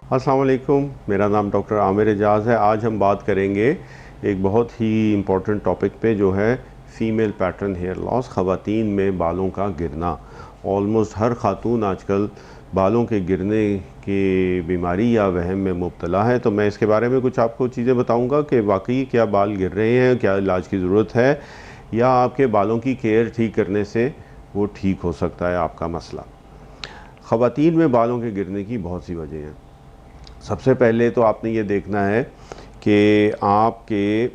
अस्सलाम वालेकुम, मेरा नाम डॉक्टर आमिर एजाज़ है। आज हम बात करेंगे एक बहुत ही इम्पोर्टेंट टॉपिक पे, जो है फ़ीमेल पैटर्न हेयर लॉस, ख़वातीन में बालों का गिरना। ऑलमोस्ट हर खातून आजकल बालों के गिरने की बीमारी या वहम में मुब्तला है। तो मैं इसके बारे में कुछ आपको चीज़ें बताऊंगा कि वाकई क्या बाल गिर रहे हैं, क्या इलाज की ज़रूरत है, या आपके बालों की केयर ठीक करने से वो ठीक हो सकता है आपका मसला। ख़वातीन में बालों के गिरने की बहुत सी वजह हैं। सबसे पहले तो आपने ये देखना है कि आपके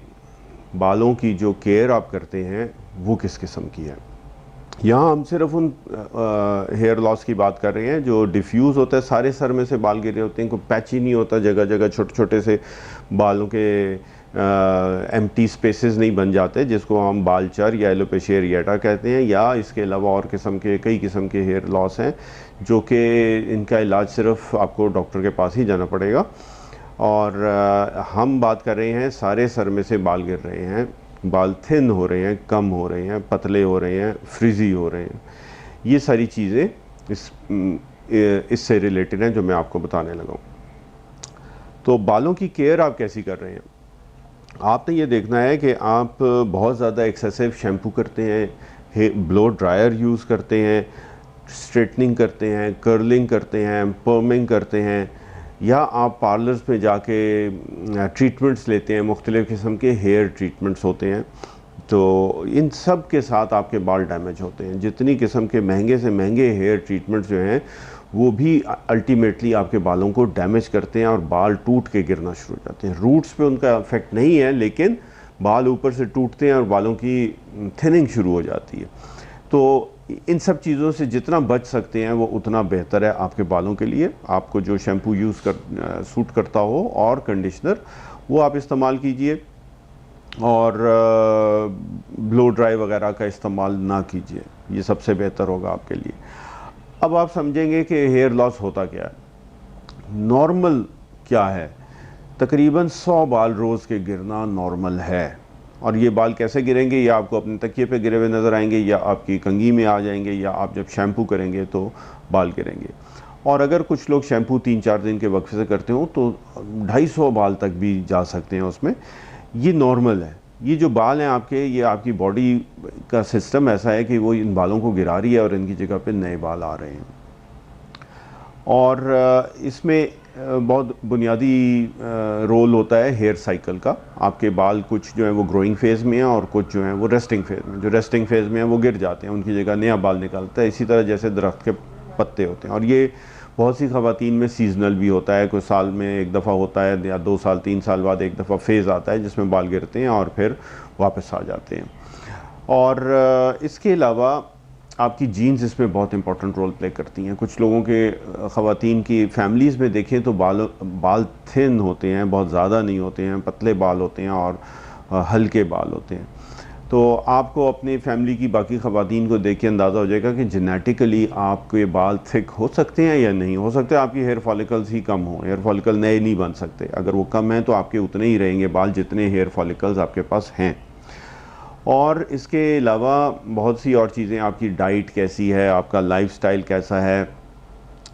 बालों की जो केयर आप करते हैं वो किस किस्म की है। यहाँ हम सिर्फ उन हेयर लॉस की बात कर रहे हैं जो डिफ्यूज़ होता है, सारे सर में से बाल गिर रहे होते हैं, कोई पैच ही नहीं होता, जगह जगह छोटे छोटे से बालों के एम्प्टी स्पेसेस नहीं बन जाते, जिसको हम बालचर या एलोपेशिया एरिएटा कहते हैं। या इसके अलावा और किस्म के कई किस्म के हेयर लॉस हैं जो कि इनका इलाज सिर्फ आपको डॉक्टर के पास ही जाना पड़ेगा। और हम बात कर रहे हैं सारे सर में से बाल गिर रहे हैं, बाल थिन हो रहे हैं, कम हो रहे हैं, पतले हो रहे हैं, फ्रिजी हो रहे हैं। ये सारी चीज़ें इससे रिलेटेड हैं जो मैं आपको बताने लगा हूँ। तो बालों की केयर आप कैसी कर रहे हैं, आपने ये देखना है कि आप बहुत ज़्यादा एक्सेसिव शैम्पू करते हैं, ब्लो ड्रायर यूज़ करते हैं, स्ट्रेटनिंग करते हैं, कर्लिंग करते हैं, पर्मिंग करते हैं, या आप पार्लर्स में जाके ट्रीटमेंट्स लेते हैं। मुख्तलिफ़ किस्म के हेयर ट्रीटमेंट्स होते हैं, तो इन सब के साथ आपके बाल डैमेज होते हैं। जितनी किस्म के महंगे से महंगे हेयर ट्रीटमेंट्स जो हैं वो भी अल्टीमेटली आपके बालों को डैमेज करते हैं और बाल टूट के गिरना शुरू हो जाते हैं। रूट्स पे उनका इफेक्ट नहीं है, लेकिन बाल ऊपर से टूटते हैं और बालों की थिनिंग शुरू हो जाती है। तो इन सब चीज़ों से जितना बच सकते हैं वो उतना बेहतर है आपके बालों के लिए। आपको जो शैम्पू सूट करता हो और कंडीशनर वो आप इस्तेमाल कीजिए, और ब्लो ड्राई वगैरह का इस्तेमाल ना कीजिए, ये सबसे बेहतर होगा आपके लिए। अब आप समझेंगे कि हेयर लॉस होता क्या है, नॉर्मल क्या है। तकरीबन 100 बाल रोज़ के गिरना नॉर्मल है। और ये बाल कैसे गिरेंगे, या आपको अपने तकिए पे गिरे हुए नज़र आएंगे, या आपकी कंघी में आ जाएंगे, या आप जब शैम्पू करेंगे तो बाल गिरेंगे। और अगर कुछ लोग शैम्पू 3-4 दिन के वक्फे से करते हो तो 250 बाल तक भी जा सकते हैं उसमें। ये नॉर्मल है। ये जो बाल हैं आपके, ये आपकी बॉडी का सिस्टम ऐसा है कि वो इन बालों को गिरा रही है और इनकी जगह पे नए बाल आ रहे हैं। और इसमें बहुत बुनियादी रोल होता है हेयर साइकिल का। आपके बाल कुछ जो है वो ग्रोइंग फेज़ में हैं और कुछ जो हैं वो रेस्टिंग फेज़ में। जो रेस्टिंग फेज़ में हैं वो गिर जाते हैं, उनकी जगह नया बाल निकलता है, इसी तरह जैसे दरख्त के पत्ते होते हैं। और ये बहुत सी ख़वातीन में सीजनल भी होता है, कोई साल में एक दफ़ा होता है, या 2 साल 3 साल बाद एक दफ़ा फेज़ आता है जिसमें बाल गिरते हैं और फिर वापस आ जाते हैं। और इसके अलावा आपकी जीन्स इसमें बहुत इंपॉर्टेंट रोल प्ले करती हैं। कुछ लोगों के ख़वातीन की फैमिलीज़ में देखें तो बाल थिन होते हैं, बहुत ज़्यादा नहीं होते हैं, पतले बाल होते हैं और हल्के बाल होते हैं। तो आपको अपनी फैमिली की बाकी ख़वातीन को देख के अंदाज़ा हो जाएगा कि जेनेटिकली आपके बाल थिक हो सकते हैं या नहीं हो सकते। आपकी हेयर फॉलिकल्स ही कम हो, हेयर फॉलिकल नए नहीं बन सकते। अगर वो कम हैं तो आपके उतने ही रहेंगे बाल जितने हेयर फॉलिकल्स आपके पास हैं। और इसके अलावा बहुत सी और चीज़ें, आपकी डाइट कैसी है, आपका लाइफस्टाइल कैसा है,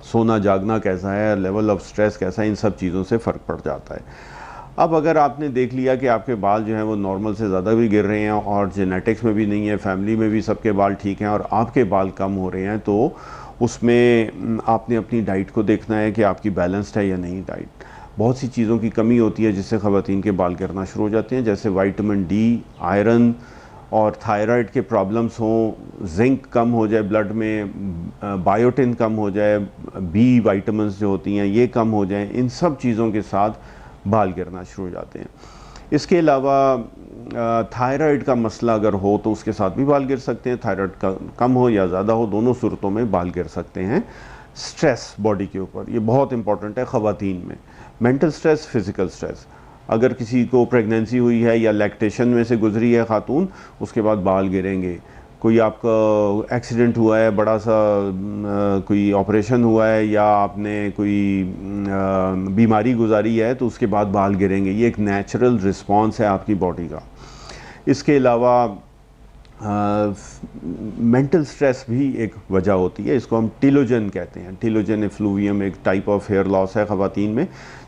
सोना जागना कैसा है, लेवल ऑफ स्ट्रेस कैसा है, इन सब चीज़ों से फ़र्क पड़ जाता है। अब अगर आपने देख लिया कि आपके बाल जो हैं वो नॉर्मल से ज़्यादा भी गिर रहे हैं और जेनेटिक्स में भी नहीं है, फैमिली में भी सबके बाल ठीक हैं और आपके बाल कम हो रहे हैं, तो उसमें आपने अपनी डाइट को देखना है कि आपकी बैलेंस्ड है या नहीं डाइट। बहुत सी चीज़ों की कमी होती है जिससे ख़वातीन के बाल गिरना शुरू हो जाते हैं, जैसे विटामिन डी, आयरन और थायराइड के प्रॉब्लम्स हों, जिंक कम हो जाए ब्लड में, बायोटिन कम हो जाए, बी विटामिन्स जो होती हैं ये कम हो जाएं, इन सब चीज़ों के साथ बाल गिरना शुरू हो जाते हैं। इसके अलावा थायराइड का मसला अगर हो तो उसके साथ भी बाल गिर सकते हैं। थायराइड का कम हो या ज़्यादा हो, दोनों सूरतों में बाल गिर सकते हैं। स्ट्रेस बॉडी के ऊपर, ये बहुत इंपॉर्टेंट है ख़वातीन में। Mental stress, physical stress. अगर किसी को प्रेगनेंसी हुई है या लैक्टेशन में से गुजरी है खातून, उसके बाद बाल गिरेंगे। कोई आपका एक्सीडेंट हुआ है, बड़ा सा कोई ऑपरेशन हुआ है, या आपने कोई बीमारी गुजारी है, तो उसके बाद बाल गिरेंगे। ये एक नेचुरल रिस्पॉन्स है आपकी बॉडी का। इसके अलावा मेंटल स्ट्रेस भी एक वजह होती है, इसको हम टीलोजन कहते हैं। टीलोजन एफ्लूवियम एक टाइप ऑफ हेयर लॉस है ख़वातीन में,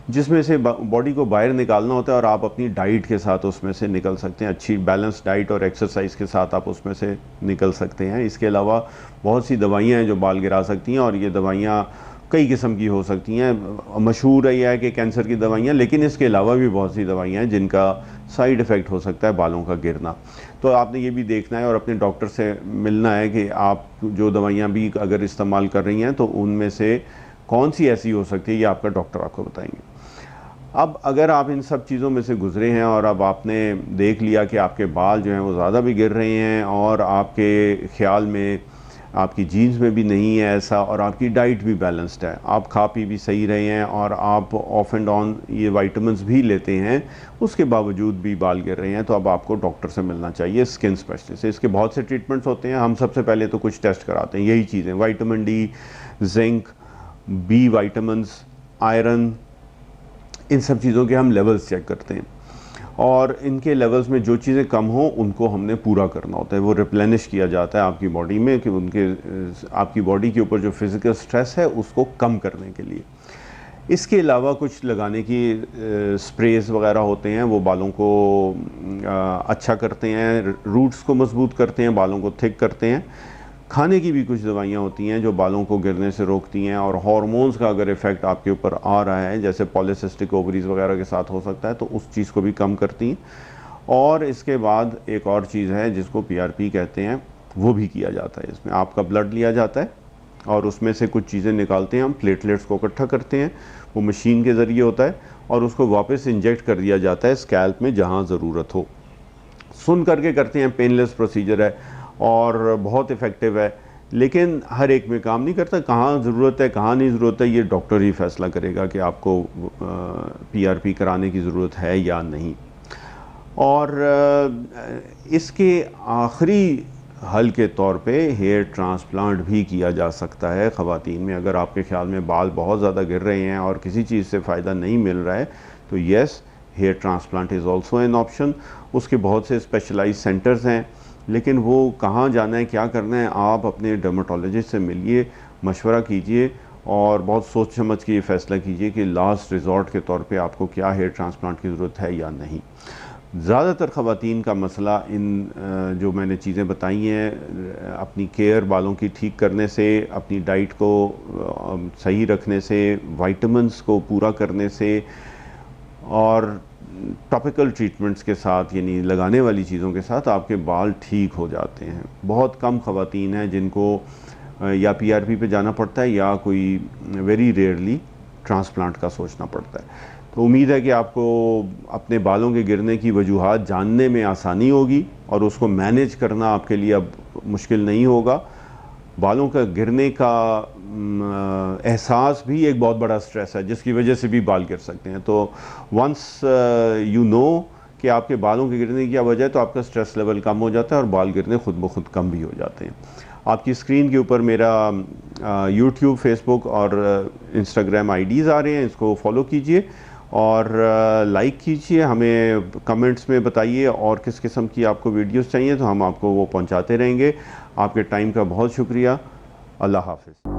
जिसमें से बॉडी को बाहर निकालना होता है और आप अपनी डाइट के साथ उसमें से निकल सकते हैं। अच्छी बैलेंस डाइट और एक्सरसाइज के साथ आप उसमें से निकल सकते हैं। इसके अलावा बहुत सी दवाइयाँ हैं जो बाल गिरा सकती हैं, और ये दवाइयाँ कई किस्म की हो सकती हैं। मशहूर है कि कैंसर की दवाइयाँ, लेकिन इसके अलावा भी बहुत सी दवाइयाँ हैं जिनका साइड इफ़ेक्ट हो सकता है बालों का गिरना। तो आपने ये भी देखना है और अपने डॉक्टर से मिलना है कि आप जो दवाइयाँ भी अगर इस्तेमाल कर रही हैं तो उनमें से कौन सी ऐसी हो सकती है, ये आपका डॉक्टर आपको बताएंगे। अब अगर आप इन सब चीज़ों में से गुजरे हैं और अब आपने देख लिया कि आपके बाल जो हैं वो ज़्यादा भी गिर रहे हैं, और आपके ख्याल में आपकी जीन्स में भी नहीं है ऐसा, और आपकी डाइट भी बैलेंस्ड है, आप खा पी भी सही रहे हैं, और आप ऑफ एंड ऑन ये वाइटामिन्स भी लेते हैं, उसके बावजूद भी बाल गिर रहे हैं, तो अब आपको डॉक्टर से मिलना चाहिए, स्किन स्पेशलिस्ट से। इसके बहुत से ट्रीटमेंट्स होते हैं। हम सबसे पहले तो कुछ टेस्ट कराते हैं, यही चीज़ें, vitamin D, zinc, B vitamins, iron, इन सब चीज़ों के हम लेवल्स चेक करते हैं, और इनके लेवल्स में जो चीज़ें कम हो उनको हमने पूरा करना होता है। वो रिप्लेनिश किया जाता है आपकी बॉडी में, कि आपकी बॉडी के ऊपर जो फिज़िकल स्ट्रेस है उसको कम करने के लिए। इसके अलावा कुछ लगाने की स्प्रेज वगैरह होते हैं, वो बालों को अच्छा करते हैं, रूट्स को मजबूत करते हैं, बालों को थिक करते हैं। खाने की भी कुछ दवाइयाँ होती हैं जो बालों को गिरने से रोकती हैं, और हार्मोन्स का अगर इफ़ेक्ट आपके ऊपर आ रहा है, जैसे पॉलीसिस्टिक ओवरीज वगैरह के साथ हो सकता है, तो उस चीज़ को भी कम करती हैं। और इसके बाद एक और चीज़ है जिसको PRP कहते हैं, वो भी किया जाता है। इसमें आपका ब्लड लिया जाता है और उसमें से कुछ चीज़ें निकालते हैं हम, प्लेटलेट्स को इकट्ठा करते हैं, वो मशीन के ज़रिए होता है, और उसको वापस इंजेक्ट कर दिया जाता है स्कैल्प में जहाँ ज़रूरत हो। सुन करके करते हैं, पेनलेस प्रोसीजर है और बहुत इफ़ेक्टिव है, लेकिन हर एक में काम नहीं करता। कहाँ ज़रूरत है कहाँ नहीं ज़रूरत है, ये डॉक्टर ही फैसला करेगा कि आपको PRP कराने की ज़रूरत है या नहीं। और इसके आखिरी हल के तौर पे हेयर ट्रांसप्लांट भी किया जा सकता है ख़वातीन में। अगर आपके ख्याल में बाल बहुत ज़्यादा गिर रहे हैं और किसी चीज़ से फ़ायदा नहीं मिल रहा है, तो yes, hair transplant is also an option. उसके बहुत से स्पेशलाइज्ड सेंटर्स हैं, लेकिन वो कहाँ जाना है, क्या करना है, आप अपने डर्मेटोलॉजिस्ट से मिलिए, मशवरा कीजिए, और बहुत सोच समझ के ये फ़ैसला कीजिए कि लास्ट रिज़ॉर्ट के तौर पे आपको क्या हेयर ट्रांसप्लांट की ज़रूरत है या नहीं। ज़्यादातर ख़वातीन का मसला इन जो मैंने चीज़ें बताई हैं, अपनी केयर बालों की ठीक करने से, अपनी डाइट को सही रखने से, विटामिन्स को पूरा करने से, और टॉपिकल ट्रीटमेंट्स के साथ, यानी लगाने वाली चीज़ों के साथ आपके बाल ठीक हो जाते हैं। बहुत कम ख़वातीन हैं जिनको या PRP पे जाना पड़ता है, या कोई वेरी रेयरली ट्रांसप्लांट का सोचना पड़ता है। तो उम्मीद है कि आपको अपने बालों के गिरने की वजूहात जानने में आसानी होगी, और उसको मैनेज करना आपके लिए अब मुश्किल नहीं होगा। बालों का गिरने का एहसास भी एक बहुत बड़ा स्ट्रेस है, जिसकी वजह से भी बाल गिर सकते हैं। तो वंस यू नो कि आपके बालों के गिरने की क्या वजह है, तो आपका स्ट्रेस लेवल कम हो जाता है और बाल गिरने खुद ब खुद कम भी हो जाते हैं। आपकी स्क्रीन के ऊपर मेरा YouTube, Facebook और Instagram IDs आ रहे हैं, इसको फॉलो कीजिए और लाइक कीजिए। हमें कमेंट्स में बताइए और किस किस्म की आपको वीडियोस चाहिए, तो हम आपको वो पहुंचाते रहेंगे। आपके टाइम का बहुत शुक्रिया। अल्लाह हाफ़िज़।